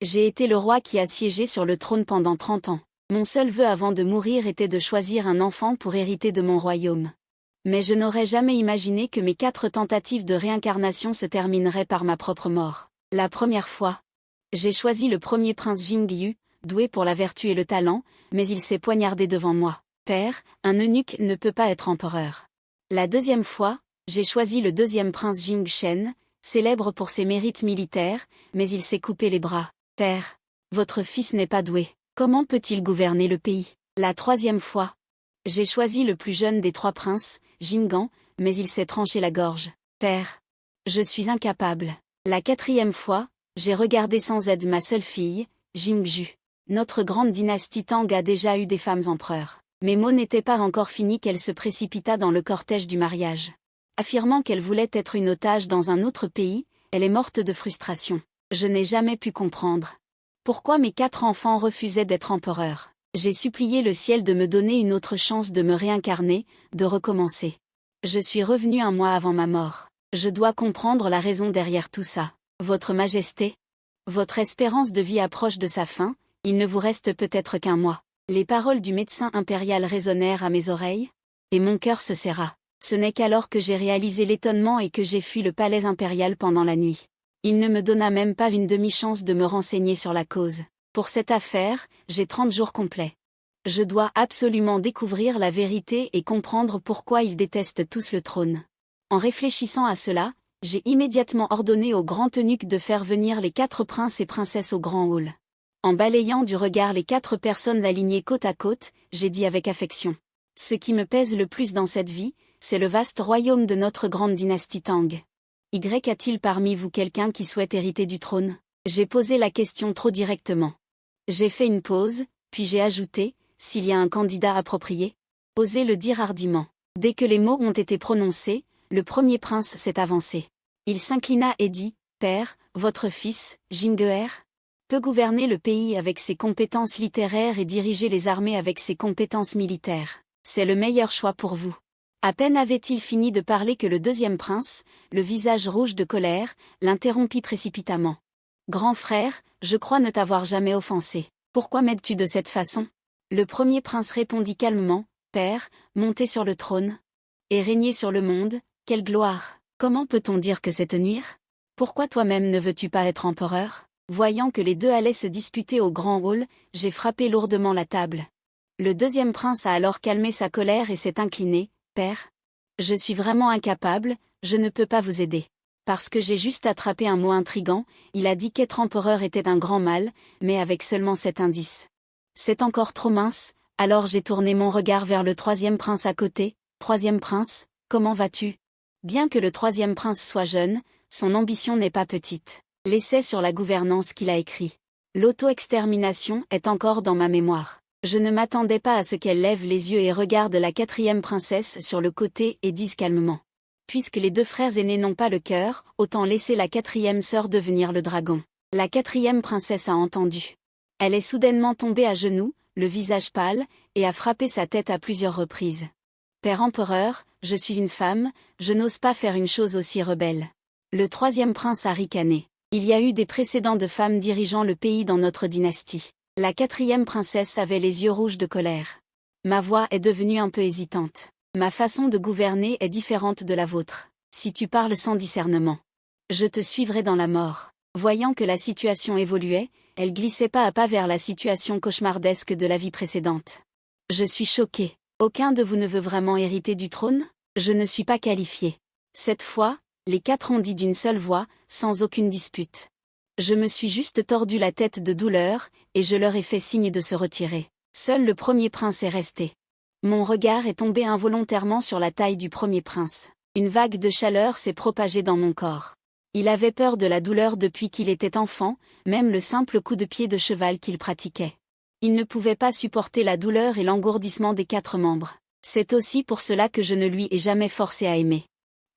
J'ai été le roi qui a siégé sur le trône pendant 30 ans. Mon seul vœu avant de mourir était de choisir un enfant pour hériter de mon royaume. Mais je n'aurais jamais imaginé que mes 4 tentatives de réincarnation se termineraient par ma propre mort. La première fois, j'ai choisi le premier prince Jingyu, doué pour la vertu et le talent, mais il s'est poignardé devant moi. Père, un eunuque ne peut pas être empereur. La deuxième fois, j'ai choisi le deuxième prince Jingshen, célèbre pour ses mérites militaires, mais il s'est coupé les bras. Père, votre fils n'est pas doué. Comment peut-il gouverner le pays? La troisième fois, j'ai choisi le plus jeune des 3 princes, Jingan, mais il s'est tranché la gorge. Père, je suis incapable. La quatrième fois, j'ai regardé sans aide ma seule fille, Jingju. Notre grande dynastie Tang a déjà eu des femmes empereurs. Mes mots n'étaient pas encore finis qu'elle se précipita dans le cortège du mariage. Affirmant qu'elle voulait être une otage dans un autre pays, elle est morte de frustration. Je n'ai jamais pu comprendre pourquoi mes 4 enfants refusaient d'être empereurs. J'ai supplié le ciel de me donner une autre chance de me réincarner, de recommencer. Je suis revenu 1 mois avant ma mort. Je dois comprendre la raison derrière tout ça. Votre Majesté, votre espérance de vie approche de sa fin, il ne vous reste peut-être qu'1 mois. Les paroles du médecin impérial résonnèrent à mes oreilles, et mon cœur se serra. Ce n'est qu'alors que j'ai réalisé l'étonnement et que j'ai fui le palais impérial pendant la nuit. Il ne me donna même pas une demi-chance de me renseigner sur la cause. Pour cette affaire, j'ai 30 jours complets. Je dois absolument découvrir la vérité et comprendre pourquoi ils détestent tous le trône. En réfléchissant à cela, j'ai immédiatement ordonné au grand eunuque de faire venir les 4 princes et princesses au grand hall. En balayant du regard les 4 personnes alignées côte à côte, j'ai dit avec affection. Ce qui me pèse le plus dans cette vie, c'est le vaste royaume de notre grande dynastie Tang. A-t-il parmi vous quelqu'un qui souhaite hériter du trône? J'ai posé la question trop directement. J'ai fait une pause, puis j'ai ajouté, s'il y a un candidat approprié. Osez le dire hardiment. Dès que les mots ont été prononcés, le premier prince s'est avancé. Il s'inclina et dit, Père, votre fils, Jingeer, peut gouverner le pays avec ses compétences littéraires et diriger les armées avec ses compétences militaires. C'est le meilleur choix pour vous. À peine avait-il fini de parler que le deuxième prince, le visage rouge de colère, l'interrompit précipitamment. Grand frère, je crois ne t'avoir jamais offensé. Pourquoi m'aides-tu de cette façon? Le premier prince répondit calmement, Père, monter sur le trône et régner sur le monde, quelle gloire! Comment peut-on dire que c'est te nuire? Pourquoi toi-même ne veux-tu pas être empereur? Voyant que les deux allaient se disputer au grand hall, j'ai frappé lourdement la table. Le deuxième prince a alors calmé sa colère et s'est incliné. Père, je suis vraiment incapable, je ne peux pas vous aider. Parce que j'ai juste attrapé un mot intrigant, il a dit qu'être empereur était un grand mal, mais avec seulement cet indice. C'est encore trop mince, alors j'ai tourné mon regard vers le troisième prince à côté. Troisième prince, comment vas-tu? Bien que le troisième prince soit jeune, son ambition n'est pas petite. L'essai sur la gouvernance qu'il a écrit. L'auto-extermination est encore dans ma mémoire. Je ne m'attendais pas à ce qu'elle lève les yeux et regarde la 4e princesse sur le côté et dise calmement. Puisque les 2 frères aînés n'ont pas le cœur, autant laisser la 4e sœur devenir le dragon. La 4e princesse a entendu. Elle est soudainement tombée à genoux, le visage pâle, et a frappé sa tête à plusieurs reprises. Père empereur, je suis une femme, je n'ose pas faire une chose aussi rebelle. Le 3e prince a ricané. Il y a eu des précédents de femmes dirigeant le pays dans notre dynastie. La 4e princesse avait les yeux rouges de colère. Ma voix est devenue un peu hésitante. Ma façon de gouverner est différente de la vôtre. Si tu parles sans discernement, je te suivrai dans la mort. Voyant que la situation évoluait, elle glissait pas à pas vers la situation cauchemardesque de la vie précédente. Je suis choquée. Aucun de vous ne veut vraiment hériter du trône? Je ne suis pas qualifiée. Cette fois, les 4 ont dit d'une seule voix, sans aucune dispute. Je me suis juste tordu la tête de douleur, et je leur ai fait signe de se retirer. Seul le premier prince est resté. Mon regard est tombé involontairement sur la taille du premier prince. Une vague de chaleur s'est propagée dans mon corps. Il avait peur de la douleur depuis qu'il était enfant, même le simple coup de pied de cheval qu'il pratiquait. Il ne pouvait pas supporter la douleur et l'engourdissement des 4 membres. C'est aussi pour cela que je ne lui ai jamais forcé à aimer.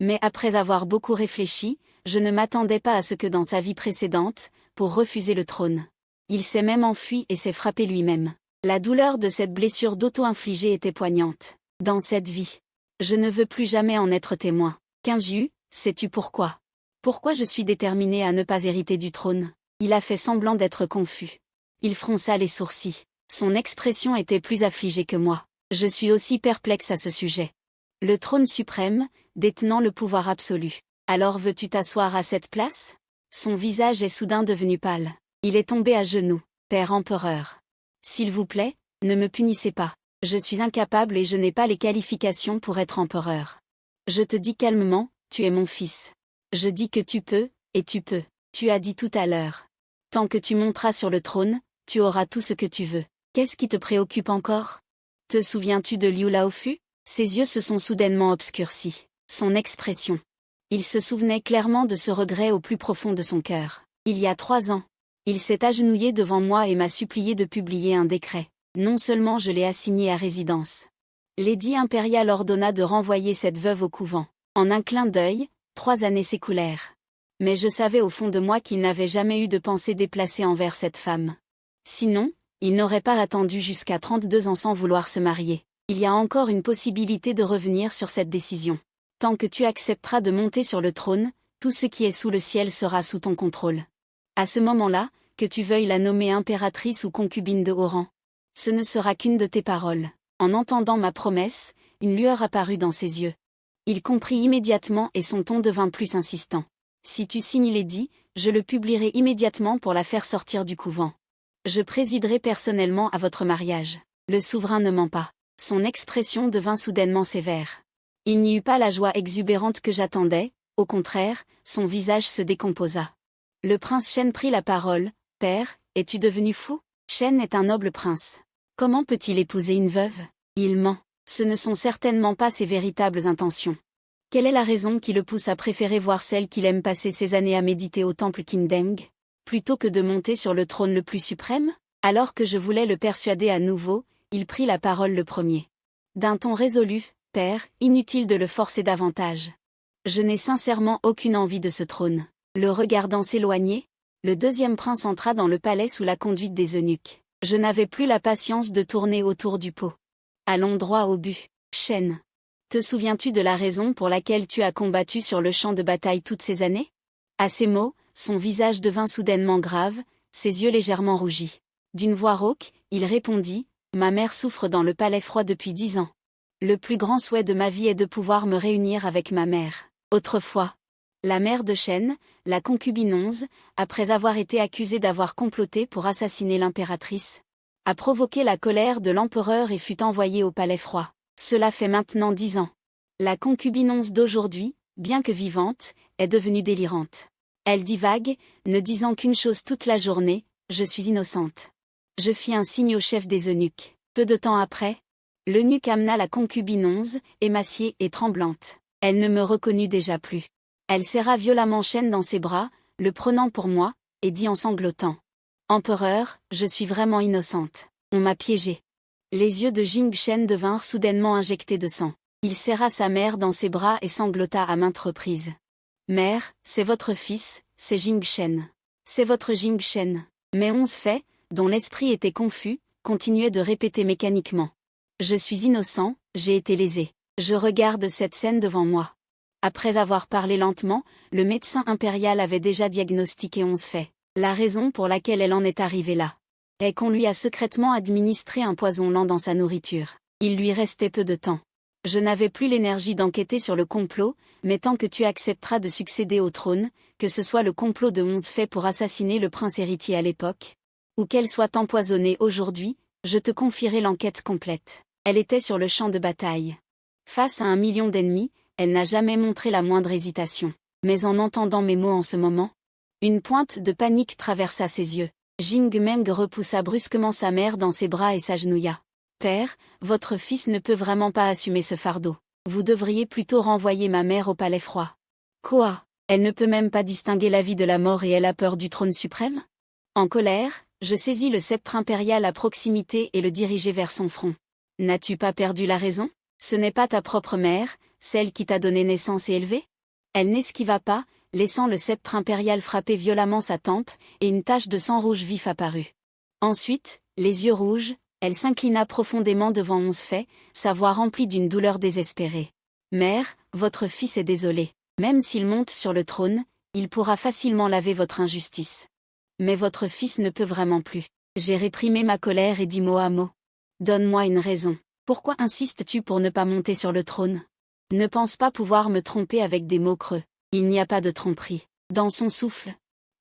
Mais après avoir beaucoup réfléchi, je ne m'attendais pas à ce que dans sa vie précédente, pour refuser le trône. Il s'est même enfui et s'est frappé lui-même. La douleur de cette blessure d'auto-infligée était poignante. Dans cette vie, je ne veux plus jamais en être témoin. Qingyu, sais-tu pourquoi? Pourquoi je suis déterminée à ne pas hériter du trône? Il a fait semblant d'être confus. Il fronça les sourcils. Son expression était plus affligée que moi. Je suis aussi perplexe à ce sujet. Le trône suprême, détenant le pouvoir absolu. Alors veux-tu t'asseoir à cette place? Son visage est soudain devenu pâle. Il est tombé à genoux. Père empereur. S'il vous plaît, ne me punissez pas. Je suis incapable et je n'ai pas les qualifications pour être empereur. Je te dis calmement, tu es mon fils. Je dis que tu peux, et tu peux. Tu as dit tout à l'heure. Tant que tu monteras sur le trône, tu auras tout ce que tu veux. Qu'est-ce qui te préoccupe encore? Te souviens-tu de Liu Laofu? Ses yeux se sont soudainement obscurcis. Son expression. Il se souvenait clairement de ce regret au plus profond de son cœur. Il y a 3 ans. Il s'est agenouillé devant moi et m'a supplié de publier un décret. Non seulement je l'ai assigné à résidence. L'édit impérial ordonna de renvoyer cette veuve au couvent. En un clin d'œil, 3 années s'écoulèrent. Mais je savais au fond de moi qu'il n'avait jamais eu de pensée déplacée envers cette femme. Sinon, il n'aurait pas attendu jusqu'à 32 ans sans vouloir se marier. Il y a encore une possibilité de revenir sur cette décision. Tant que tu accepteras de monter sur le trône, tout ce qui est sous le ciel sera sous ton contrôle. À ce moment-là, que tu veuilles la nommer impératrice ou concubine de haut rang. Ce ne sera qu'une de tes paroles. En entendant ma promesse, une lueur apparut dans ses yeux. Il comprit immédiatement et son ton devint plus insistant. Si tu signes l'édit, je le publierai immédiatement pour la faire sortir du couvent. Je présiderai personnellement à votre mariage. Le souverain ne ment pas. Son expression devint soudainement sévère. Il n'y eut pas la joie exubérante que j'attendais, au contraire, son visage se décomposa. Le prince Shen prit la parole. Père, es-tu devenu fou? Shen est un noble prince. Comment peut-il épouser une veuve? Il ment. Ce ne sont certainement pas ses véritables intentions. Quelle est la raison qui le pousse à préférer voir celle qu'il aime passer ses années à méditer au temple Qingdeng, plutôt que de monter sur le trône le plus suprême? Alors que je voulais le persuader à nouveau, il prit la parole le premier. D'un ton résolu, Père, inutile de le forcer davantage. Je n'ai sincèrement aucune envie de ce trône. Le regardant s'éloigner, le deuxième prince entra dans le palais sous la conduite des eunuques. Je n'avais plus la patience de tourner autour du pot. Allons droit au but. Shen. Te souviens-tu de la raison pour laquelle tu as combattu sur le champ de bataille toutes ces années? À ces mots, son visage devint soudainement grave, ses yeux légèrement rougis. D'une voix rauque, il répondit, ma mère souffre dans le palais froid depuis 10 ans. Le plus grand souhait de ma vie est de pouvoir me réunir avec ma mère. Autrefois, la mère de Shen, la concubine 11, après avoir été accusée d'avoir comploté pour assassiner l'impératrice, a provoqué la colère de l'empereur et fut envoyée au palais froid. Cela fait maintenant 10 ans. La concubine 11 d'aujourd'hui, bien que vivante, est devenue délirante. Elle divague, ne disant qu'une chose toute la journée, je suis innocente. Je fis un signe au chef des eunuques. Peu de temps après, l'eunuque amena la concubine 11, émaciée et tremblante. Elle ne me reconnut déjà plus. Elle serra violemment Shen dans ses bras, le prenant pour moi, et dit en sanglotant. Empereur, je suis vraiment innocente. On m'a piégée. Les yeux de Jing Shen devinrent soudainement injectés de sang. Il serra sa mère dans ses bras et sanglota à maintes reprises. Mère, c'est votre fils, c'est Jing Shen. C'est votre Jing Shen. Mais 11 faits, dont l'esprit était confus, continuait de répéter mécaniquement. Je suis innocent, j'ai été lésé. Je regarde cette scène devant moi. Après avoir parlé lentement, le médecin impérial avait déjà diagnostiqué 11 faits. La raison pour laquelle elle en est arrivée là est qu'on lui a secrètement administré un poison lent dans sa nourriture. Il lui restait peu de temps. Je n'avais plus l'énergie d'enquêter sur le complot, mais tant que tu accepteras de succéder au trône, que ce soit le complot de 11 faits pour assassiner le prince héritier à l'époque, ou qu'elle soit empoisonnée aujourd'hui, je te confierai l'enquête complète. Elle était sur le champ de bataille. Face à 1 million d'ennemis, elle n'a jamais montré la moindre hésitation. Mais en entendant mes mots en ce moment, une pointe de panique traversa ses yeux. Jing Meng repoussa brusquement sa mère dans ses bras et s'agenouilla. Père, votre fils ne peut vraiment pas assumer ce fardeau. Vous devriez plutôt renvoyer ma mère au palais froid. Quoi? Elle ne peut même pas distinguer la vie de la mort et elle a peur du trône suprême? En colère, je saisis le sceptre impérial à proximité et le dirigeai vers son front. N'as-tu pas perdu la raison? Ce n'est pas ta propre mère, celle qui t'a donné naissance et élevé? Elle n'esquiva pas, laissant le sceptre impérial frapper violemment sa tempe, et une tache de sang rouge vif apparut. Ensuite, les yeux rouges, elle s'inclina profondément devant 11 faits, sa voix remplie d'une douleur désespérée. Mère, votre fils est désolé. Même s'il monte sur le trône, il pourra facilement laver votre injustice. Mais votre fils ne peut vraiment plus. J'ai réprimé ma colère et dit mot à mot. Donne-moi une raison. Pourquoi insistes-tu pour ne pas monter sur le trône? Ne pense pas pouvoir me tromper avec des mots creux. Il n'y a pas de tromperie. Dans son souffle,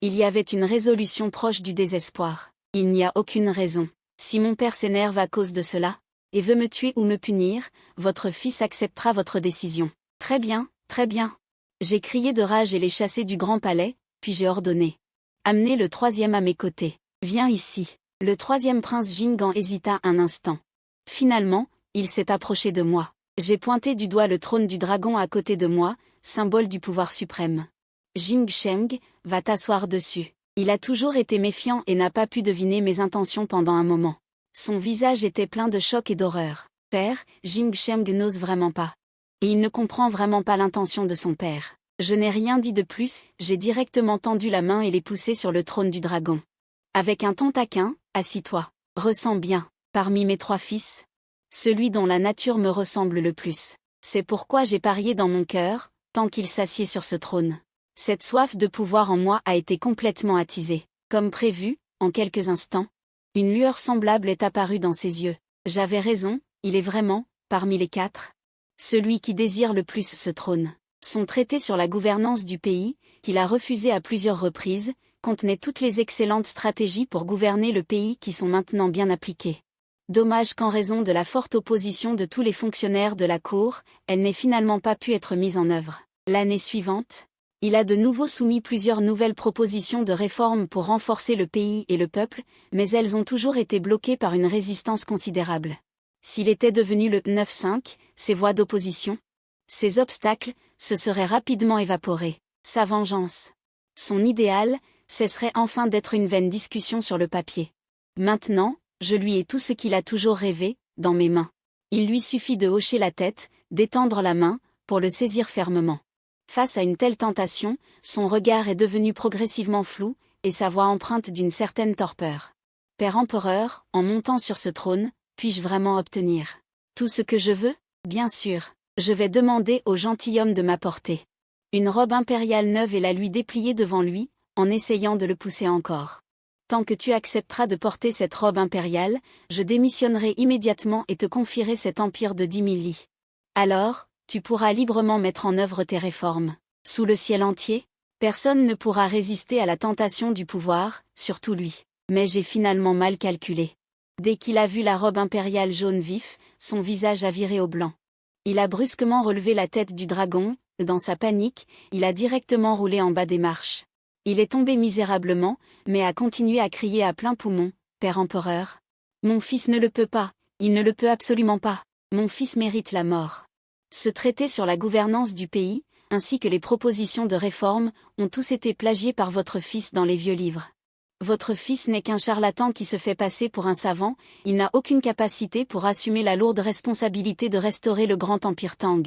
il y avait une résolution proche du désespoir. Il n'y a aucune raison. Si mon père s'énerve à cause de cela, et veut me tuer ou me punir, votre fils acceptera votre décision. Très bien, très bien. J'ai crié de rage et l'ai chassé du grand palais, puis j'ai ordonné. Amenez le troisième à mes côtés. Viens ici. Le troisième prince Jingan hésita un instant. Finalement, il s'est approché de moi. J'ai pointé du doigt le trône du dragon à côté de moi, symbole du pouvoir suprême. Jing Sheng, va t'asseoir dessus. Il a toujours été méfiant et n'a pas pu deviner mes intentions pendant un moment. Son visage était plein de choc et d'horreur. Père, Jing Sheng n'ose vraiment pas. Et il ne comprend vraiment pas l'intention de son père. Je n'ai rien dit de plus, j'ai directement tendu la main et l'ai poussé sur le trône du dragon. Avec un ton taquin, assis-toi. Ressens bien, parmi mes 3 fils, celui dont la nature me ressemble le plus. C'est pourquoi j'ai parié dans mon cœur, tant qu'il s'assied sur ce trône. Cette soif de pouvoir en moi a été complètement attisée. Comme prévu, en quelques instants, une lueur semblable est apparue dans ses yeux. J'avais raison, il est vraiment, parmi les 4, celui qui désire le plus ce trône. Son traité sur la gouvernance du pays, qu'il a refusé à plusieurs reprises, contenait toutes les excellentes stratégies pour gouverner le pays qui sont maintenant bien appliquées. Dommage qu'en raison de la forte opposition de tous les fonctionnaires de la cour, elle n'ait finalement pas pu être mise en œuvre. L'année suivante, il a de nouveau soumis plusieurs nouvelles propositions de réforme pour renforcer le pays et le peuple, mais elles ont toujours été bloquées par une résistance considérable. S'il était devenu le 9-5, ses voix d'opposition, ces obstacles, se seraient rapidement évaporés. Sa vengeance, son idéal, cesserait enfin d'être une vaine discussion sur le papier. Maintenant, je lui ai tout ce qu'il a toujours rêvé, dans mes mains. Il lui suffit de hocher la tête, d'étendre la main, pour le saisir fermement. Face à une telle tentation, son regard est devenu progressivement flou, et sa voix empreinte d'une certaine torpeur. Père empereur, en montant sur ce trône, puis-je vraiment obtenir tout ce que je veux? Bien sûr, je vais demander au gentilhomme de m'apporter une robe impériale neuve et la lui déplier devant lui, en essayant de le pousser encore. Tant que tu accepteras de porter cette robe impériale, je démissionnerai immédiatement et te confierai cet empire de 10 000 lits. Alors, tu pourras librement mettre en œuvre tes réformes. Sous le ciel entier, personne ne pourra résister à la tentation du pouvoir, surtout lui. Mais j'ai finalement mal calculé. Dès qu'il a vu la robe impériale jaune vif, son visage a viré au blanc. Il a brusquement relevé la tête du dragon, dans sa panique, il a directement roulé en bas des marches. Il est tombé misérablement, mais a continué à crier à plein poumon, « Père empereur, mon fils ne le peut pas, il ne le peut absolument pas, mon fils mérite la mort. » Ce traité sur la gouvernance du pays, ainsi que les propositions de réforme, ont tous été plagiés par votre fils dans les vieux livres. Votre fils n'est qu'un charlatan qui se fait passer pour un savant, il n'a aucune capacité pour assumer la lourde responsabilité de restaurer le grand empire Tang.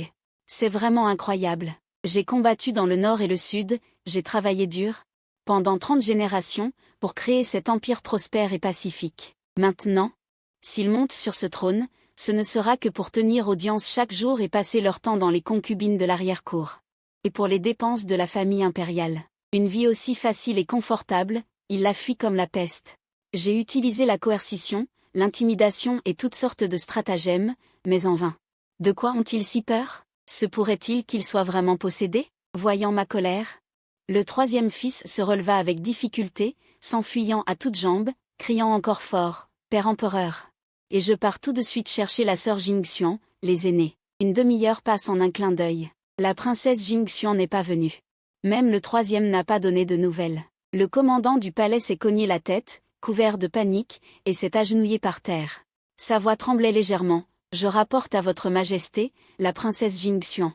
C'est vraiment incroyable. J'ai combattu dans le nord et le sud, j'ai travaillé dur, pendant 30 générations, pour créer cet empire prospère et pacifique. Maintenant, s'ils montent sur ce trône, ce ne sera que pour tenir audience chaque jour et passer leur temps dans les concubines de l'arrière-cour. Et pour les dépenses de la famille impériale. Une vie aussi facile et confortable, il la fuit comme la peste. J'ai utilisé la coercition, l'intimidation et toutes sortes de stratagèmes, mais en vain. De quoi ont-ils si peur? Se pourrait-il qu'ils soient vraiment possédés? Voyant ma colère, le troisième fils se releva avec difficulté, s'enfuyant à toutes jambes, criant encore fort, « Père empereur !» Et je pars tout de suite chercher la sœur Jingxian, les aînés. Une demi-heure passe en un clin d'œil. La princesse Jingxian n'est pas venue. Même le troisième n'a pas donné de nouvelles. Le commandant du palais s'est cogné la tête, couvert de panique, et s'est agenouillé par terre. Sa voix tremblait légèrement. « Je rapporte à votre majesté, la princesse Jingxian. »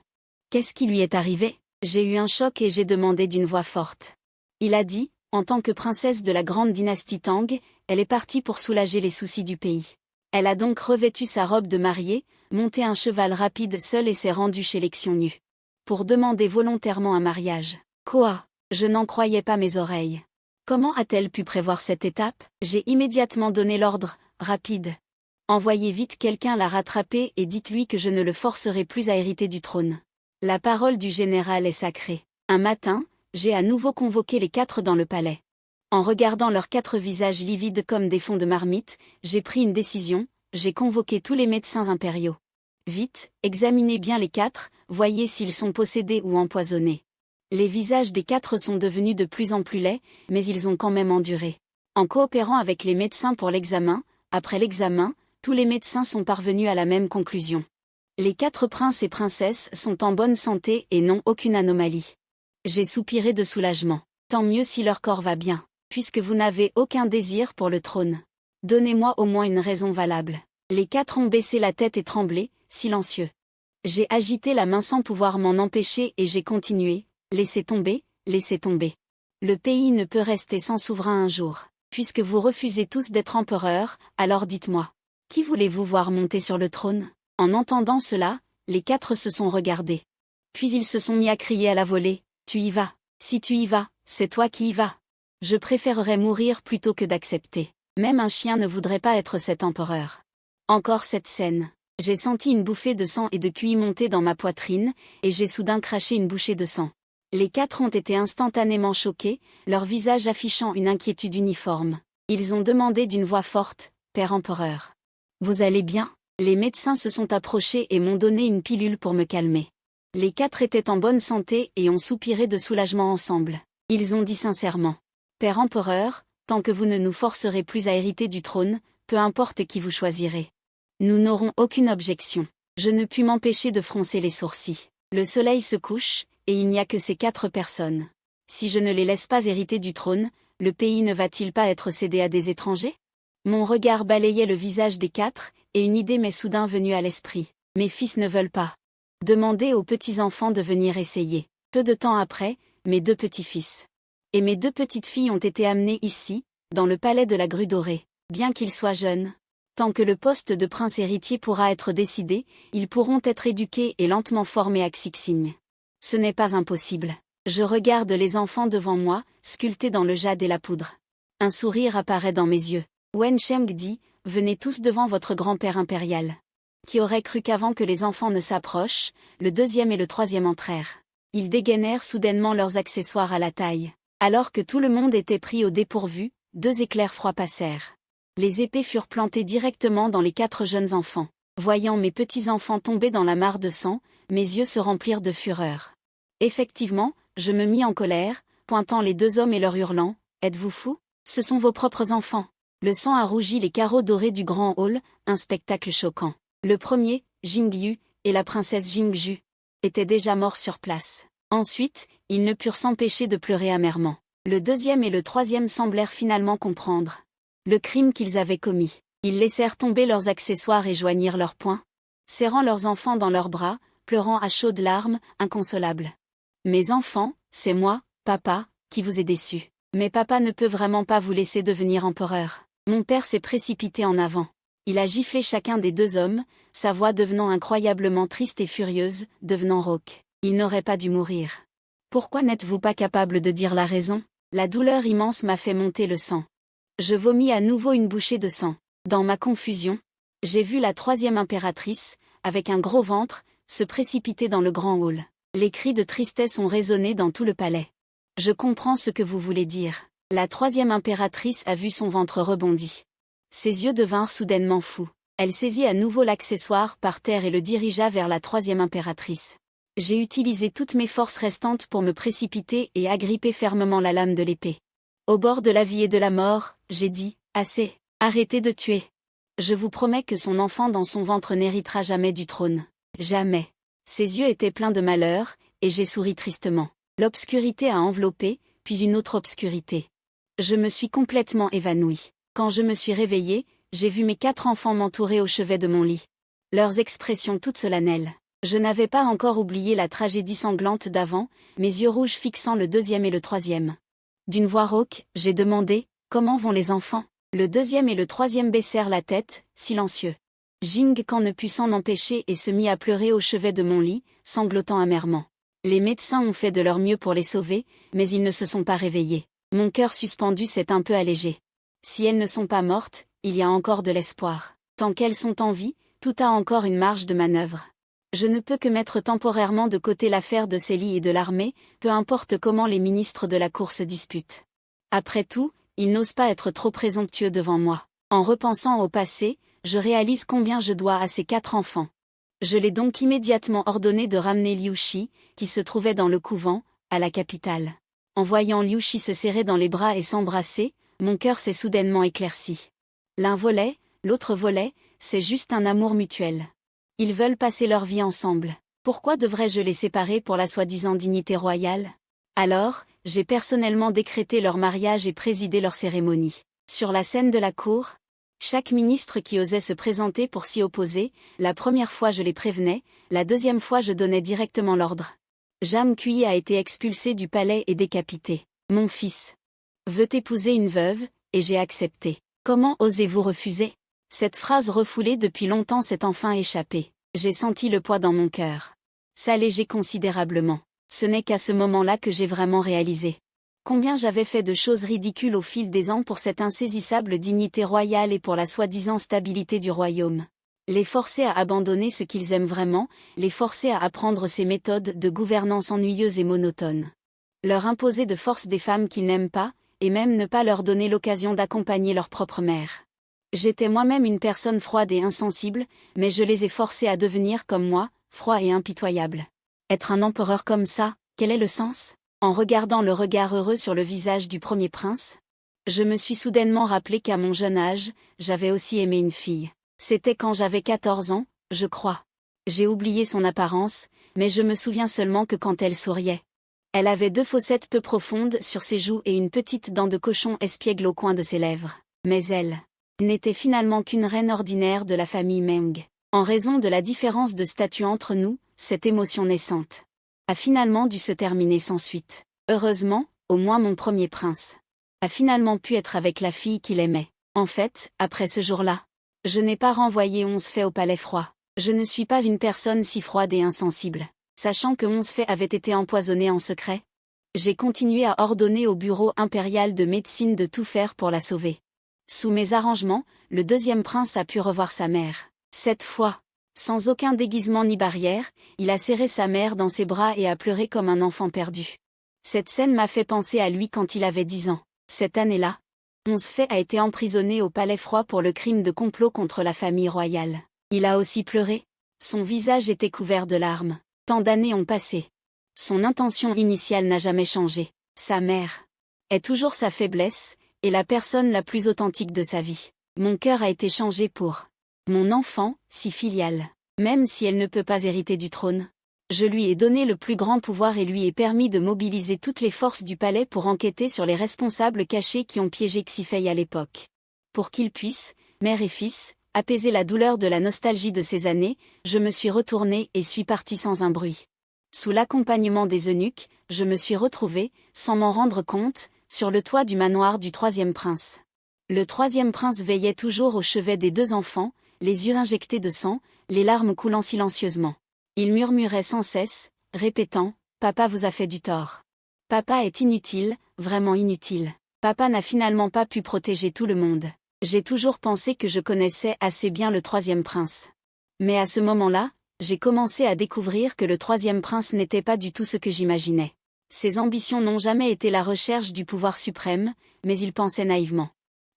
Qu'est-ce qui lui est arrivé? J'ai eu un choc et j'ai demandé d'une voix forte. Il a dit, en tant que princesse de la grande dynastie Tang, elle est partie pour soulager les soucis du pays. Elle a donc revêtu sa robe de mariée, monté un cheval rapide seule et s'est rendue chez les Xiongnu. Pour demander volontairement un mariage. Quoi? Je n'en croyais pas mes oreilles. Comment a-t-elle pu prévoir cette étape? J'ai immédiatement donné l'ordre, rapide. Envoyez vite quelqu'un la rattraper et dites-lui que je ne le forcerai plus à hériter du trône. La parole du général est sacrée. Un matin, j'ai à nouveau convoqué les 4 dans le palais. En regardant leurs 4 visages livides comme des fonds de marmite, j'ai pris une décision, j'ai convoqué tous les médecins impériaux. Vite, examinez bien les 4, voyez s'ils sont possédés ou empoisonnés. Les visages des 4 sont devenus de plus en plus laids, mais ils ont quand même enduré. En coopérant avec les médecins pour l'examen, après l'examen, tous les médecins sont parvenus à la même conclusion. Les 4 princes et princesses sont en bonne santé et n'ont aucune anomalie. J'ai soupiré de soulagement. Tant mieux si leur corps va bien, puisque vous n'avez aucun désir pour le trône. Donnez-moi au moins une raison valable. Les 4 ont baissé la tête et tremblé, silencieux. J'ai agité la main sans pouvoir m'en empêcher et j'ai continué. Laissez tomber, laissez tomber. Le pays ne peut rester sans souverain un jour. Puisque vous refusez tous d'être empereur, alors dites-moi. Qui voulez-vous voir monter sur le trône? En entendant cela, les 4 se sont regardés. Puis ils se sont mis à crier à la volée. Tu y vas. Si tu y vas, c'est toi qui y vas. Je préférerais mourir plutôt que d'accepter. Même un chien ne voudrait pas être cet empereur. Encore cette scène. J'ai senti une bouffée de sang et de puits monter dans ma poitrine, et j'ai soudain craché une bouchée de sang. Les 4 ont été instantanément choqués, leur visage affichant une inquiétude uniforme. Ils ont demandé d'une voix forte, « Père empereur. Vous allez bien ?» Les médecins se sont approchés et m'ont donné une pilule pour me calmer. Les 4 étaient en bonne santé et ont soupiré de soulagement ensemble. Ils ont dit sincèrement, « Père empereur, tant que vous ne nous forcerez plus à hériter du trône, peu importe qui vous choisirez. Nous n'aurons aucune objection. » Je ne puis m'empêcher de froncer les sourcils. Le soleil se couche, et il n'y a que ces 4 personnes. Si je ne les laisse pas hériter du trône, le pays ne va-t-il pas être cédé à des étrangers? Mon regard balayait le visage des 4, et une idée m'est soudain venue à l'esprit. Mes fils ne veulent pas. Demandez aux petits-enfants de venir essayer. Peu de temps après, mes 2 petits-fils. Et mes 2 petites-filles ont été amenés ici, dans le palais de la Grue Dorée. Bien qu'ils soient jeunes, tant que le poste de prince héritier pourra être décidé, ils pourront être éduqués et lentement formés à Xixing. Ce n'est pas impossible. Je regarde les enfants devant moi, sculptés dans le jade et la poudre. Un sourire apparaît dans mes yeux. Wen Sheng dit, « Venez tous devant votre grand-père impérial. » Qui aurait cru qu'avant que les enfants ne s'approchent, le 2e et le 3e entrèrent. Ils dégainèrent soudainement leurs accessoires à la taille. Alors que tout le monde était pris au dépourvu, 2 éclairs froids passèrent. Les épées furent plantées directement dans les 4 jeunes enfants. Voyant mes petits-enfants tomber dans la mare de sang, mes yeux se remplirent de fureur. Effectivement, je me mis en colère, pointant les 2 hommes et leur hurlant, « Êtes-vous fous? Ce sont vos propres enfants. » Le sang a rougi les carreaux dorés du grand hall, un spectacle choquant. Le premier, Jingyu, et la princesse Jingju, étaient déjà morts sur place. Ensuite, ils ne purent s'empêcher de pleurer amèrement. Le 2e et le 3e semblèrent finalement comprendre le crime qu'ils avaient commis. Ils laissèrent tomber leurs accessoires et joignirent leurs poings, serrant leurs enfants dans leurs bras, pleurant à chaudes larmes, inconsolables. « Mes enfants, c'est moi, papa, qui vous ai déçus. Mais papa ne peut vraiment pas vous laisser devenir empereur. » Mon père s'est précipité en avant. Il a giflé chacun des 2 hommes, sa voix devenant incroyablement triste et furieuse, devenant rauque. Il n'aurait pas dû mourir. Pourquoi n'êtes-vous pas capable de dire la raison? La douleur immense m'a fait monter le sang. Je vomis à nouveau une bouchée de sang. Dans ma confusion, j'ai vu la 3e impératrice, avec un gros ventre, se précipiter dans le grand hall. Les cris de tristesse ont résonné dans tout le palais. Je comprends ce que vous voulez dire. La 3e impératrice a vu son ventre rebondi. Ses yeux devinrent soudainement fous. Elle saisit à nouveau l'accessoire par terre et le dirigea vers la 3e impératrice. J'ai utilisé toutes mes forces restantes pour me précipiter et agripper fermement la lame de l'épée. Au bord de la vie et de la mort, j'ai dit, « Assez, arrêtez de tuer. Je vous promets que son enfant dans son ventre n'héritera jamais du trône. Jamais. » Ses yeux étaient pleins de malheur, et j'ai souri tristement. L'obscurité a enveloppé, puis une autre obscurité. Je me suis complètement évanouie. Quand je me suis réveillée, j'ai vu mes 4 enfants m'entourer au chevet de mon lit. Leurs expressions toutes solennelles. Je n'avais pas encore oublié la tragédie sanglante d'avant, mes yeux rouges fixant le 2e et le 3e. D'une voix rauque, j'ai demandé, « Comment vont les enfants ?» Le 2e et le 3e baissèrent la tête, silencieux. Jing Kan ne put s'en empêcher et se mit à pleurer au chevet de mon lit, sanglotant amèrement. Les médecins ont fait de leur mieux pour les sauver, mais ils ne se sont pas réveillés. Mon cœur suspendu s'est un peu allégé. Si elles ne sont pas mortes, il y a encore de l'espoir. Tant qu'elles sont en vie, tout a encore une marge de manœuvre. Je ne peux que mettre temporairement de côté l'affaire de Célie et de l'armée, peu importe comment les ministres de la cour se disputent. Après tout, il n'ose pas être trop présomptueux devant moi. En repensant au passé, je réalise combien je dois à ces 4 enfants. Je l'ai donc immédiatement ordonné de ramener Liu Shi, qui se trouvait dans le couvent, à la capitale. En voyant Liu Shi se serrer dans les bras et s'embrasser, mon cœur s'est soudainement éclairci. L'un volait, l'autre volait, c'est juste un amour mutuel. Ils veulent passer leur vie ensemble. Pourquoi devrais-je les séparer pour la soi-disant dignité royale? Alors, j'ai personnellement décrété leur mariage et présidé leur cérémonie. Sur la scène de la cour, chaque ministre qui osait se présenter pour s'y opposer, la première fois je les prévenais, la deuxième fois je donnais directement l'ordre. Jam Kui a été expulsé du palais et décapité. Mon fils veut épouser une veuve, et j'ai accepté. Comment osez-vous refuser? Cette phrase refoulée depuis longtemps s'est enfin échappée. J'ai senti le poids dans mon cœur s'alléger considérablement. Ce n'est qu'à ce moment-là que j'ai vraiment réalisé combien j'avais fait de choses ridicules au fil des ans pour cette insaisissable dignité royale et pour la soi-disant stabilité du royaume. Les forcer à abandonner ce qu'ils aiment vraiment, les forcer à apprendre ces méthodes de gouvernance ennuyeuses et monotones. Leur imposer de force des femmes qu'ils n'aiment pas, et même ne pas leur donner l'occasion d'accompagner leur propre mère. J'étais moi-même une personne froide et insensible, mais je les ai forcés à devenir comme moi, froid et impitoyable. Être un empereur comme ça, quel est le sens? En regardant le regard heureux sur le visage du premier prince, je me suis soudainement rappelé qu'à mon jeune âge, j'avais aussi aimé une fille. C'était quand j'avais 14 ans, je crois. J'ai oublié son apparence, mais je me souviens seulement que quand elle souriait. Elle avait 2 fossettes peu profondes sur ses joues et une petite dent de cochon espiègle au coin de ses lèvres. Mais elle n'était finalement qu'une reine ordinaire de la famille Meng. En raison de la différence de statut entre nous, cette émotion naissante a finalement dû se terminer sans suite. Heureusement, au moins mon premier prince a finalement pu être avec la fille qu'il aimait. En fait, après ce jour-là, je n'ai pas renvoyé 11 faits au palais froid. Je ne suis pas une personne si froide et insensible. Sachant que 11 faits avaient été empoisonnés en secret, j'ai continué à ordonner au bureau impérial de médecine de tout faire pour la sauver. Sous mes arrangements, le deuxième prince a pu revoir sa mère. Cette fois, sans aucun déguisement ni barrière, il a serré sa mère dans ses bras et a pleuré comme un enfant perdu. Cette scène m'a fait penser à lui quand il avait 10 ans. Cette année-là, 11 faits a été emprisonné au palais froid pour le crime de complot contre la famille royale. Il a aussi pleuré. Son visage était couvert de larmes. Tant d'années ont passé. Son intention initiale n'a jamais changé. Sa mère est toujours sa faiblesse, et la personne la plus authentique de sa vie. Mon cœur a été changé pour mon enfant, si filiale. Même si elle ne peut pas hériter du trône, je lui ai donné le plus grand pouvoir et lui ai permis de mobiliser toutes les forces du palais pour enquêter sur les responsables cachés qui ont piégé Xifei à l'époque. Pour qu'ils puissent, mère et fils, apaiser la douleur de la nostalgie de ces années, je me suis retournée et suis partie sans un bruit. Sous l'accompagnement des eunuques, je me suis retrouvée, sans m'en rendre compte, sur le toit du manoir du 3e prince. Le 3e prince veillait toujours au chevet des 2 enfants, les yeux injectés de sang, les larmes coulant silencieusement. Il murmurait sans cesse, répétant « Papa vous a fait du tort. Papa est inutile, vraiment inutile. Papa n'a finalement pas pu protéger tout le monde. » J'ai toujours pensé que je connaissais assez bien le 3e prince. Mais à ce moment-là, j'ai commencé à découvrir que le 3e prince n'était pas du tout ce que j'imaginais. Ses ambitions n'ont jamais été la recherche du pouvoir suprême, mais il pensait naïvement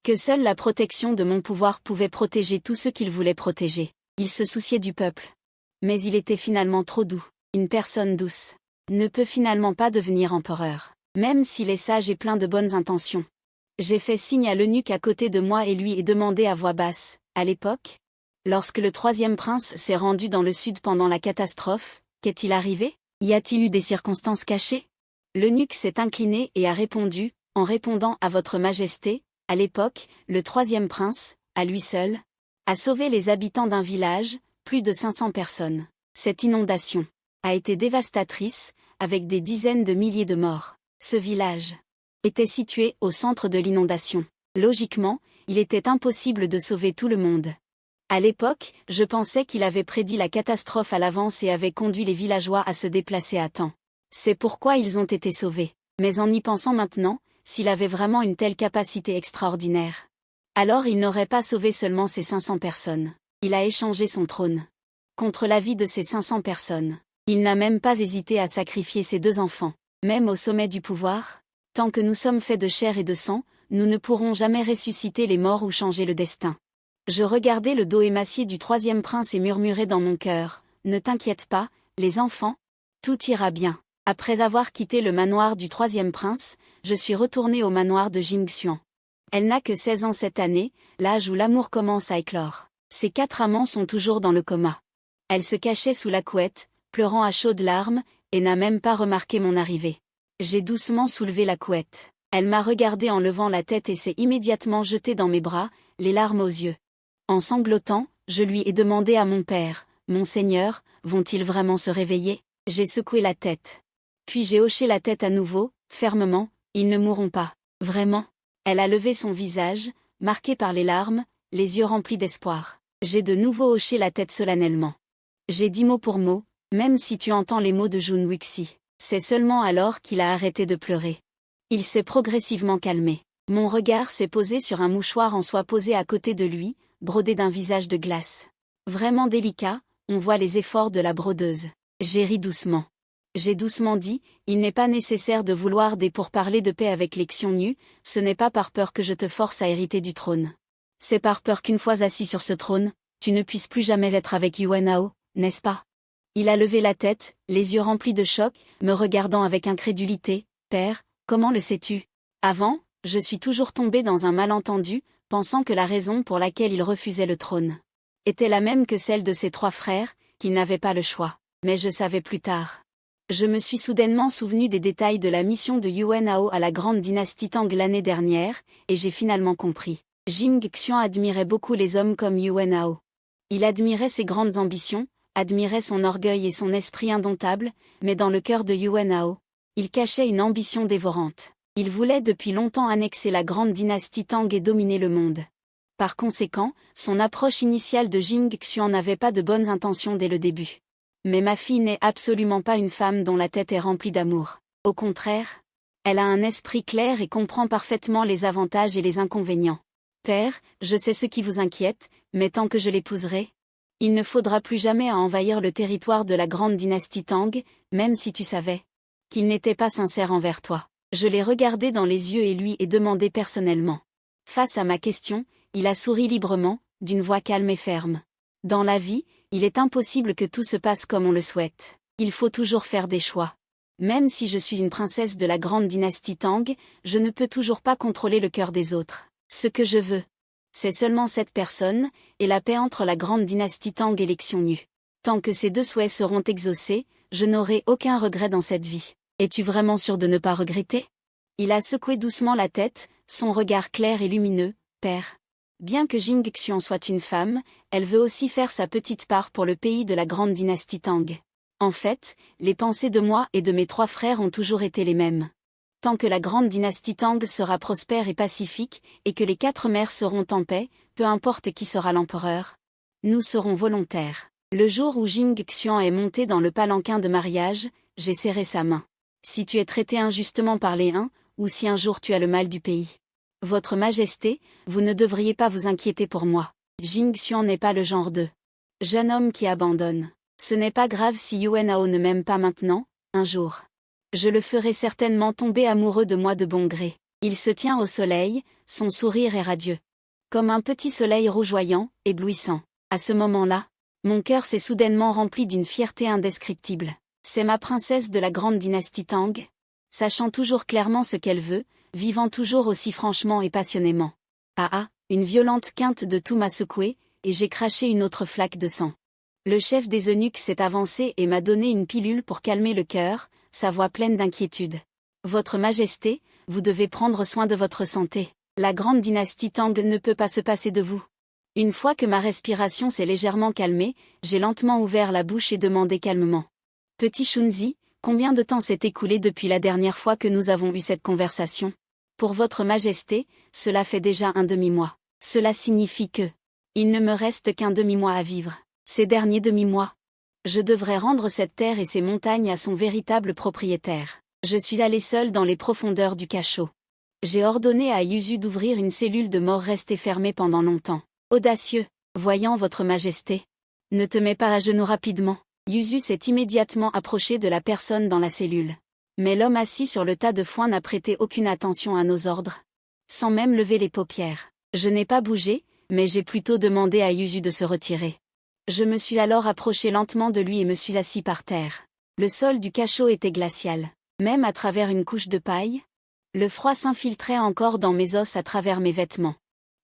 que seule la protection de mon pouvoir pouvait protéger tous ceux qu'il voulait protéger. Il se souciait du peuple. Mais il était finalement trop doux. Une personne douce ne peut finalement pas devenir empereur, même s'il est sage et plein de bonnes intentions. J'ai fait signe à l'eunuque à côté de moi et lui ai demandé à voix basse, à l'époque, lorsque le 3e prince s'est rendu dans le sud pendant la catastrophe, qu'est-il arrivé? Y a-t-il eu des circonstances cachées? L'eunuque s'est incliné et a répondu, en répondant à votre majesté, à l'époque, le 3e prince, à lui seul, a sauvé les habitants d'un village, plus de 500 personnes. Cette inondation a été dévastatrice, avec des dizaines de milliers de morts. Ce village était situé au centre de l'inondation. Logiquement, il était impossible de sauver tout le monde. À l'époque, je pensais qu'il avait prédit la catastrophe à l'avance et avait conduit les villageois à se déplacer à temps. C'est pourquoi ils ont été sauvés. Mais en y pensant maintenant, s'il avait vraiment une telle capacité extraordinaire, alors il n'aurait pas sauvé seulement ces 500 personnes. Il a échangé son trône contre la vie de ces 500 personnes. Il n'a même pas hésité à sacrifier ses 2 enfants. Même au sommet du pouvoir, tant que nous sommes faits de chair et de sang, nous ne pourrons jamais ressusciter les morts ou changer le destin. Je regardais le dos émacié du troisième prince et murmurais dans mon cœur, ne t'inquiète pas, les enfants, tout ira bien. Après avoir quitté le manoir du troisième prince, je suis retournée au manoir de Jingxian. Elle n'a que 16 ans cette année, l'âge où l'amour commence à éclore. Ses 4 amants sont toujours dans le coma. Elle se cachait sous la couette, pleurant à chaudes larmes, et n'a même pas remarqué mon arrivée. J'ai doucement soulevé la couette. Elle m'a regardé en levant la tête et s'est immédiatement jetée dans mes bras, les larmes aux yeux. En sanglotant, je lui ai demandé à mon père, « Mon Seigneur, vont-ils vraiment se réveiller ?» J'ai secoué la tête. Puis j'ai hoché la tête à nouveau, fermement, « Ils ne mourront pas. Vraiment ?» Elle a levé son visage, marqué par les larmes, les yeux remplis d'espoir. J'ai de nouveau hoché la tête solennellement. J'ai dit mot pour mot, « Même si tu entends les mots de Jun Wixi. » C'est seulement alors qu'il a arrêté de pleurer. Il s'est progressivement calmé. Mon regard s'est posé sur un mouchoir en soie posé à côté de lui, brodé d'un visage de glace. Vraiment délicat, on voit les efforts de la brodeuse. J'ai ri doucement. J'ai doucement dit, il n'est pas nécessaire de vouloir des pourparlers de paix avec les Xiongnu, ce n'est pas par peur que je te force à hériter du trône. C'est par peur qu'une fois assis sur ce trône, tu ne puisses plus jamais être avec Yuan Hao, n'est-ce pas? Il a levé la tête, les yeux remplis de choc, me regardant avec incrédulité. Père, comment le sais-tu? Avant, je suis toujours tombé dans un malentendu, pensant que la raison pour laquelle il refusait le trône était la même que celle de ses 3 frères, qu'il n'avait pas le choix. Mais je savais plus tard. Je me suis soudainement souvenu des détails de la mission de Yuan Hao à la grande dynastie Tang l'année dernière, et j'ai finalement compris. Jing Xian admirait beaucoup les hommes comme Yuan Hao. Il admirait ses grandes ambitions, admirait son orgueil et son esprit indomptable, mais dans le cœur de Yuan Hao, il cachait une ambition dévorante. Il voulait depuis longtemps annexer la grande dynastie Tang et dominer le monde. Par conséquent, son approche initiale de Jing Xian n'avait pas de bonnes intentions dès le début. Mais ma fille n'est absolument pas une femme dont la tête est remplie d'amour. Au contraire, elle a un esprit clair et comprend parfaitement les avantages et les inconvénients. Père, je sais ce qui vous inquiète, mais tant que je l'épouserai, il ne faudra plus jamais à envahir le territoire de la grande dynastie Tang, même si tu savais qu'il n'était pas sincère envers toi. Je l'ai regardé dans les yeux et lui ai demandé personnellement. Face à ma question, il a souri librement, d'une voix calme et ferme. Dans la vie, il est impossible que tout se passe comme on le souhaite. Il faut toujours faire des choix. Même si je suis une princesse de la grande dynastie Tang, je ne peux toujours pas contrôler le cœur des autres. Ce que je veux, c'est seulement cette personne, et la paix entre la grande dynastie Tang et les Xiongnu. Tant que ces 2 souhaits seront exaucés, je n'aurai aucun regret dans cette vie. Es-tu vraiment sûr de ne pas regretter? Il a secoué doucement la tête, son regard clair et lumineux. Père. Bien que Jing Xian soit une femme, elle veut aussi faire sa petite part pour le pays de la grande dynastie Tang. En fait, les pensées de moi et de mes 3 frères ont toujours été les mêmes. Tant que la grande dynastie Tang sera prospère et pacifique, et que les 4 mers seront en paix, peu importe qui sera l'empereur, nous serons volontaires. Le jour où Jing Xian est monté dans le palanquin de mariage, j'ai serré sa main. Si tu es traité injustement par les uns, ou si un jour tu as le mal du pays, Votre Majesté, vous ne devriez pas vous inquiéter pour moi. Jing Xian n'est pas le genre de jeune homme qui abandonne. Ce n'est pas grave si Yuan Hao ne m'aime pas maintenant, un jour. Je le ferai certainement tomber amoureux de moi de bon gré. Il se tient au soleil, son sourire est radieux. Comme un petit soleil rougeoyant, éblouissant. À ce moment-là, mon cœur s'est soudainement rempli d'une fierté indescriptible. C'est ma princesse de la grande dynastie Tang, sachant toujours clairement ce qu'elle veut, vivant toujours aussi franchement et passionnément. Ah ah, une violente quinte de tout m'a secoué, et j'ai craché une autre flaque de sang. Le chef des eunuques s'est avancé et m'a donné une pilule pour calmer le cœur, sa voix pleine d'inquiétude. Votre Majesté, vous devez prendre soin de votre santé. La grande dynastie Tang ne peut pas se passer de vous. Une fois que ma respiration s'est légèrement calmée, j'ai lentement ouvert la bouche et demandé calmement. Petit Shunzi, combien de temps s'est écoulé depuis la dernière fois que nous avons eu cette conversation? Pour votre Majesté, cela fait déjà un demi-mois. Cela signifie que il ne me reste qu'un demi-mois à vivre. Ces derniers demi-mois, je devrais rendre cette terre et ces montagnes à son véritable propriétaire. Je suis allé seul dans les profondeurs du cachot. J'ai ordonné à Yuzu d'ouvrir une cellule de mort restée fermée pendant longtemps. Audacieux, voyant votre Majesté. Ne te mets pas à genoux rapidement. Yuzu s'est immédiatement approché de la personne dans la cellule. Mais l'homme assis sur le tas de foin n'a prêté aucune attention à nos ordres. sans même lever les paupières. Je n'ai pas bougé, mais j'ai plutôt demandé à Yuzu de se retirer. Je me suis alors approché lentement de lui et me suis assis par terre. Le sol du cachot était glacial, même à travers une couche de paille. Le froid s'infiltrait encore dans mes os à travers mes vêtements.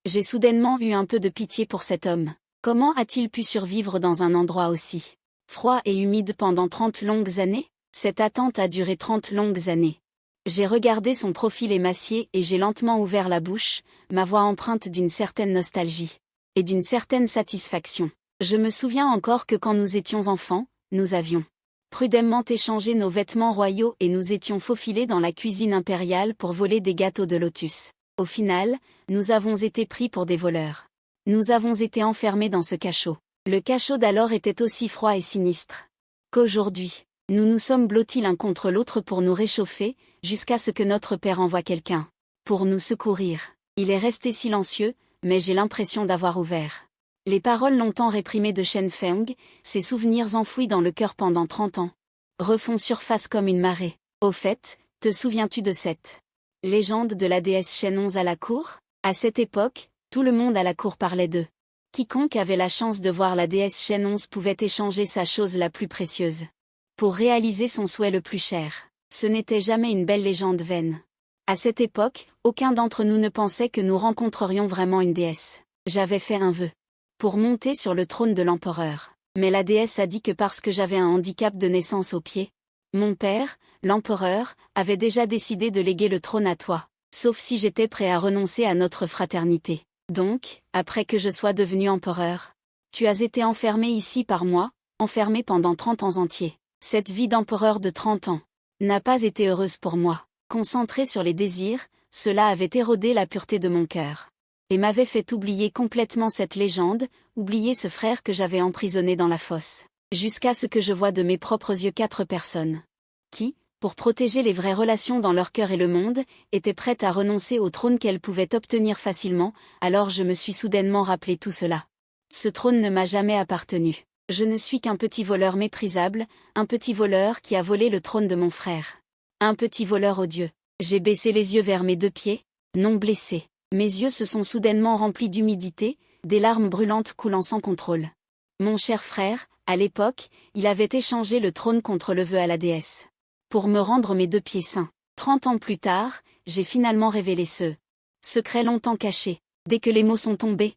J'ai soudainement eu un peu de pitié pour cet homme. Comment a-t-il pu survivre dans un endroit aussi froid et humide pendant 30 longues années? Cette attente a duré 30 longues années. J'ai regardé son profil émacié et j'ai lentement ouvert la bouche, ma voix empreinte d'une certaine nostalgie et d'une certaine satisfaction. Je me souviens encore que quand nous étions enfants, nous avions prudemment échangé nos vêtements royaux et nous étions faufilés dans la cuisine impériale pour voler des gâteaux de lotus. Au final, nous avons été pris pour des voleurs. Nous avons été enfermés dans ce cachot. Le cachot d'alors était aussi froid et sinistre qu'aujourd'hui. Nous nous sommes blottis l'un contre l'autre pour nous réchauffer, jusqu'à ce que notre père envoie quelqu'un pour nous secourir. Il est resté silencieux, mais j'ai l'impression d'avoir ouvert les paroles longtemps réprimées de Shen Feng, ces souvenirs enfouis dans le cœur pendant 30 ans, refont surface comme une marée. Au fait, te souviens-tu de cette légende de la déesse Shen 11 à la cour? À cette époque, tout le monde à la cour parlait d'eux. Quiconque avait la chance de voir la déesse Shen 11 pouvait échanger sa chose la plus précieuse pour réaliser son souhait le plus cher. Ce n'était jamais une belle légende vaine. À cette époque, aucun d'entre nous ne pensait que nous rencontrerions vraiment une déesse. J'avais fait un vœu pour monter sur le trône de l'empereur. Mais la déesse a dit que parce que j'avais un handicap de naissance au pied, mon père, l'empereur, avait déjà décidé de léguer le trône à toi, sauf si j'étais prêt à renoncer à notre fraternité. Donc, après que je sois devenu empereur, tu as été enfermé ici par moi, enfermé pendant 30 ans entiers. Cette vie d'empereur de 30 ans n'a pas été heureuse pour moi. Concentré sur les désirs, cela avait érodé la pureté de mon cœur et m'avait fait oublier complètement cette légende, oublier ce frère que j'avais emprisonné dans la fosse, jusqu'à ce que je voie de mes propres yeux 4 personnes qui, pour protéger les vraies relations dans leur cœur et le monde, étaient prêtes à renoncer au trône qu'elles pouvaient obtenir facilement. Alors je me suis soudainement rappelé tout cela. Ce trône ne m'a jamais appartenu. Je ne suis qu'un petit voleur méprisable, un petit voleur qui a volé le trône de mon frère. Un petit voleur odieux. J'ai baissé les yeux vers mes 2 pieds, non blessés. Mes yeux se sont soudainement remplis d'humidité, des larmes brûlantes coulant sans contrôle. Mon cher frère, à l'époque, il avait échangé le trône contre le vœu à la déesse pour me rendre mes 2 pieds sains. 30 ans plus tard, j'ai finalement révélé ce secret longtemps caché. Dès que les mots sont tombés,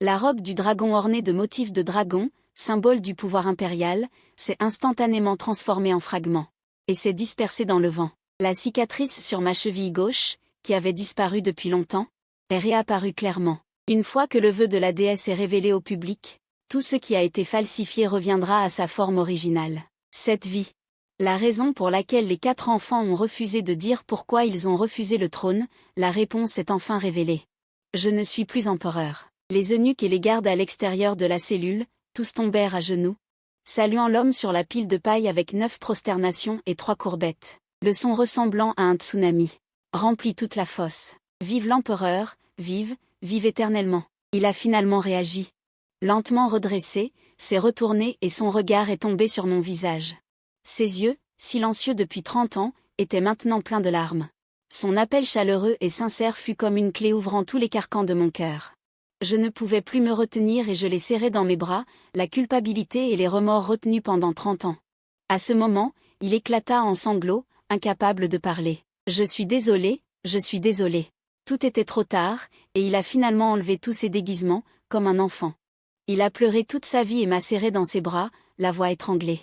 la robe du dragon ornée de motifs de dragon, symbole du pouvoir impérial, s'est instantanément transformée en fragments et s'est dispersée dans le vent. La cicatrice sur ma cheville gauche, qui avait disparu depuis longtemps, est réapparue clairement. Une fois que le vœu de la déesse est révélé au public, tout ce qui a été falsifié reviendra à sa forme originale. Cette vie. La raison pour laquelle les 4 enfants ont refusé de dire pourquoi ils ont refusé le trône, la réponse est enfin révélée. Je ne suis plus empereur. Les eunuques et les gardes à l'extérieur de la cellule, tous tombèrent à genoux, saluant l'homme sur la pile de paille avec 9 prosternations et 3 courbettes. Le son ressemblant à un tsunami remplit toute la fosse. Vive l'empereur, vive, vive éternellement. Il a finalement réagi. Lentement redressé, s'est retourné et son regard est tombé sur mon visage. Ses yeux, silencieux depuis 30 ans, étaient maintenant pleins de larmes. Son appel chaleureux et sincère fut comme une clé ouvrant tous les carcans de mon cœur. Je ne pouvais plus me retenir et je l'ai serré dans mes bras, la culpabilité et les remords retenus pendant 30 ans. À ce moment, il éclata en sanglots, incapable de parler. Je suis désolé, je suis désolé. Tout était trop tard, et il a finalement enlevé tous ses déguisements, comme un enfant. Il a pleuré toute sa vie et m'a serré dans ses bras, la voix étranglée.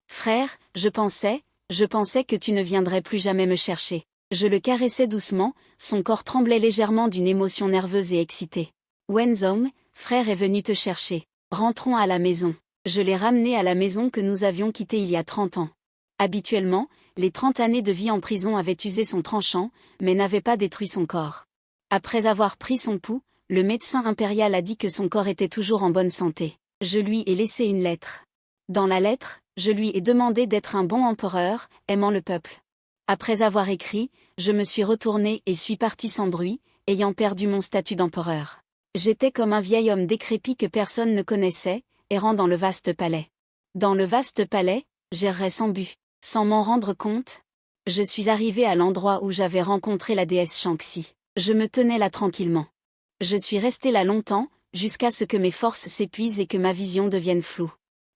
Frère, je pensais que tu ne viendrais plus jamais me chercher. Je le caressais doucement, son corps tremblait légèrement d'une émotion nerveuse et excitée. Wenzhong, frère est venu te chercher. Rentrons à la maison. Je l'ai ramené à la maison que nous avions quittée il y a 30 ans. Habituellement, les 30 années de vie en prison avaient usé son tranchant, mais n'avaient pas détruit son corps. Après avoir pris son pouls, le médecin impérial a dit que son corps était toujours en bonne santé. Je lui ai laissé une lettre. Dans la lettre, je lui ai demandé d'être un bon empereur, aimant le peuple. Après avoir écrit, je me suis retourné et suis parti sans bruit, ayant perdu mon statut d'empereur. J'étais comme un vieil homme décrépit que personne ne connaissait, errant dans le vaste palais. Dans le vaste palais, j'errais sans but. Sans m'en rendre compte, je suis arrivé à l'endroit où j'avais rencontré la déesse Shangxi. Je me tenais là tranquillement. Je suis resté là longtemps, jusqu'à ce que mes forces s'épuisent et que ma vision devienne floue.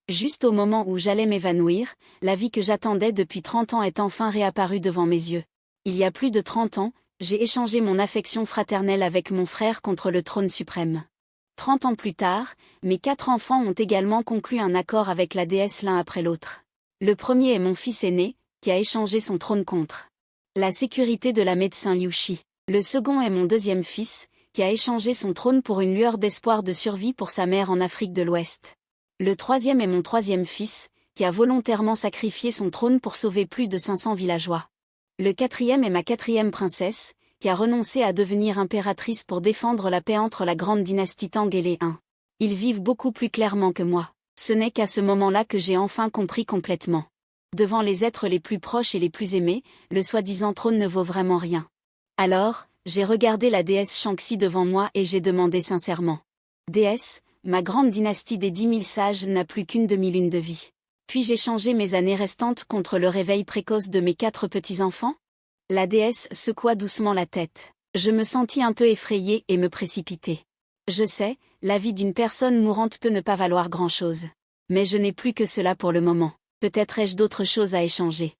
Juste au moment où j'allais m'évanouir, la vie que j'attendais depuis 30 ans est enfin réapparue devant mes yeux. Il y a plus de 30 ans, j'ai échangé mon affection fraternelle avec mon frère contre le trône suprême. 30 ans plus tard, mes 4 enfants ont également conclu un accord avec la déesse l'un après l'autre. Le premier est mon fils aîné, qui a échangé son trône contre la sécurité de la médecin Liu Shi. Le second est mon deuxième fils, qui a échangé son trône pour une lueur d'espoir de survie pour sa mère en Afrique de l'Ouest. Le troisième est mon troisième fils, qui a volontairement sacrifié son trône pour sauver plus de 500 villageois. Le quatrième est ma quatrième princesse, qui a renoncé à devenir impératrice pour défendre la paix entre la grande dynastie Tang et les Hun. Ils vivent beaucoup plus clairement que moi. Ce n'est qu'à ce moment-là que j'ai enfin compris complètement. Devant les êtres les plus proches et les plus aimés, le soi-disant trône ne vaut vraiment rien. Alors, j'ai regardé la déesse Shangxi devant moi et j'ai demandé sincèrement. Déesse, ma grande dynastie des 10 000 sages n'a plus qu'une demi-lune de vie. Puis-je échanger mes années restantes contre le réveil précoce de mes 4 petits-enfants? La déesse secoua doucement la tête. Je me sentis un peu effrayée et me précipitai. Je sais, la vie d'une personne mourante peut ne pas valoir grand-chose. Mais je n'ai plus que cela pour le moment. Peut-être ai-je d'autres choses à échanger.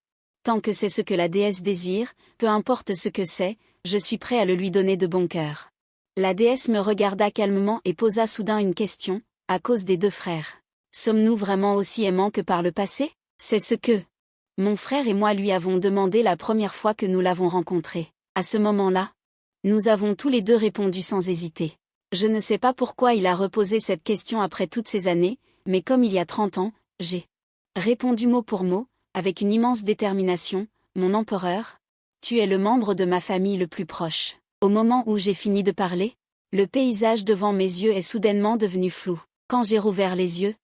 Tant que c'est ce que la déesse désire, peu importe ce que c'est, je suis prêt à le lui donner de bon cœur. La déesse me regarda calmement et posa soudain une question, à cause des 2 frères. Sommes-nous vraiment aussi aimants que par le passé? C'est ce que mon frère et moi lui avons demandé la première fois que nous l'avons rencontré. À ce moment-là, nous avons tous les 2 répondu sans hésiter. Je ne sais pas pourquoi il a reposé cette question après toutes ces années, mais comme il y a 30 ans, j'ai répondu mot pour mot, avec une immense détermination, mon empereur, tu es le membre de ma famille le plus proche. Au moment où j'ai fini de parler, le paysage devant mes yeux est soudainement devenu flou. Quand j'ai rouvert les yeux,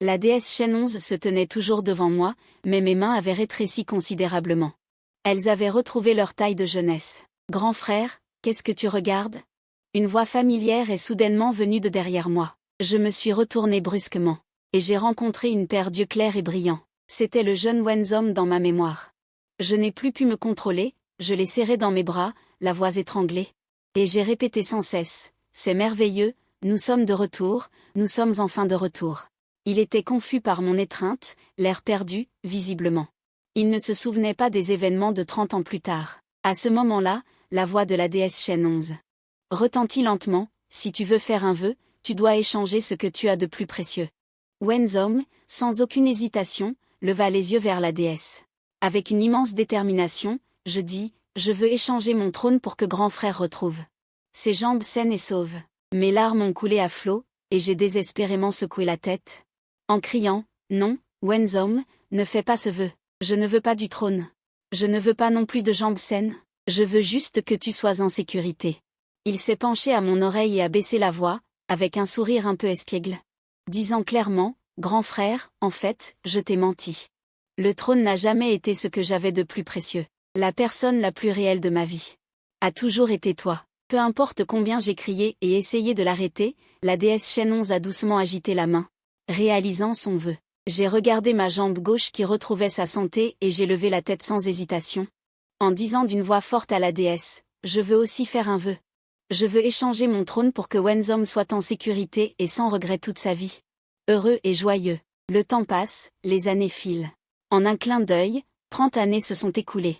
la déesse Shen 11 se tenait toujours devant moi, mais mes mains avaient rétréci considérablement. Elles avaient retrouvé leur taille de jeunesse. Grand frère, qu'est-ce que tu regardes? Une voix familière est soudainement venue de derrière moi. Je me suis retournée brusquement. Et j'ai rencontré une paire d'yeux clairs et brillants. C'était le jeune Wenzhong dans ma mémoire. Je n'ai plus pu me contrôler, je l'ai serré dans mes bras, la voix étranglée. Et j'ai répété sans cesse, c'est merveilleux, nous sommes de retour, nous sommes enfin de retour. Il était confus par mon étreinte, l'air perdu, visiblement. Il ne se souvenait pas des événements de 30 ans plus tard. À ce moment-là, la voix de la déesse Shen 11 retentit lentement, si tu veux faire un vœu, tu dois échanger ce que tu as de plus précieux. Wenzhong, sans aucune hésitation, leva les yeux vers la déesse. Avec une immense détermination, je dis, je veux échanger mon trône pour que grand frère retrouve ses jambes saines et sauves. Mes larmes ont coulé à flot, et j'ai désespérément secoué la tête, en criant, non, Wenzhong, ne fais pas ce vœu. Je ne veux pas du trône. Je ne veux pas non plus de jambes saines, je veux juste que tu sois en sécurité. Il s'est penché à mon oreille et a baissé la voix, avec un sourire un peu espiègle, disant clairement, grand frère, en fait, je t'ai menti. Le trône n'a jamais été ce que j'avais de plus précieux. La personne la plus réelle de ma vie a toujours été toi. Peu importe combien j'ai crié et essayé de l'arrêter, la déesse Shen 11 a doucement agité la main, réalisant son vœu. J'ai regardé ma jambe gauche qui retrouvait sa santé et j'ai levé la tête sans hésitation, en disant d'une voix forte à la déesse, je veux aussi faire un vœu. Je veux échanger mon trône pour que Wenzhong soit en sécurité et sans regret toute sa vie. Heureux et joyeux. Le temps passe, les années filent. En un clin d'œil, 30 années se sont écoulées.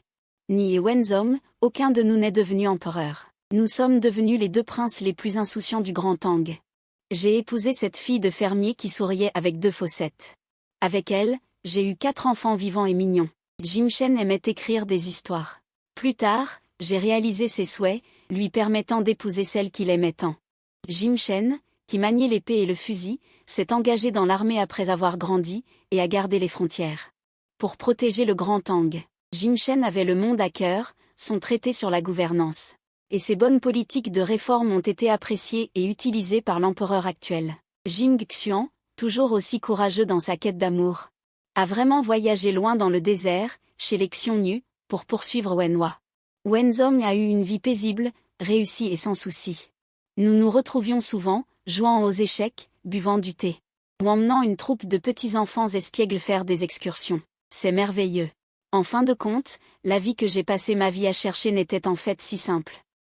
Ni Wenzhong, aucun de nous n'est devenu empereur. Nous sommes devenus les 2 princes les plus insouciants du Grand Tang. J'ai épousé cette fille de fermier qui souriait avec 2 fossettes. Avec elle, j'ai eu 4 enfants vivants et mignons. Jim Shen aimait écrire des histoires. Plus tard, j'ai réalisé ses souhaits, lui permettant d'épouser celle qu'il aimait tant. Jim Shen, qui maniait l'épée et le fusil, s'est engagé dans l'armée après avoir grandi, et a gardé les frontières. Pour protéger le Grand Tang, Jim Shen avait le monde à cœur, son traité sur la gouvernance. Et ses bonnes politiques de réforme ont été appréciées et utilisées par l'empereur actuel. Jing Xuan, toujours aussi courageux dans sa quête d'amour, a vraiment voyagé loin dans le désert, chez les Xiongnu, pour poursuivre Wenhua. Wenzhong a eu une vie paisible, réussie et sans souci. Nous nous retrouvions souvent, jouant aux échecs, buvant du thé, ou emmenant une troupe de petits-enfants espiègles faire des excursions. C'est merveilleux. En fin de compte, la vie que j'ai passé ma vie à chercher n'était en fait si simple.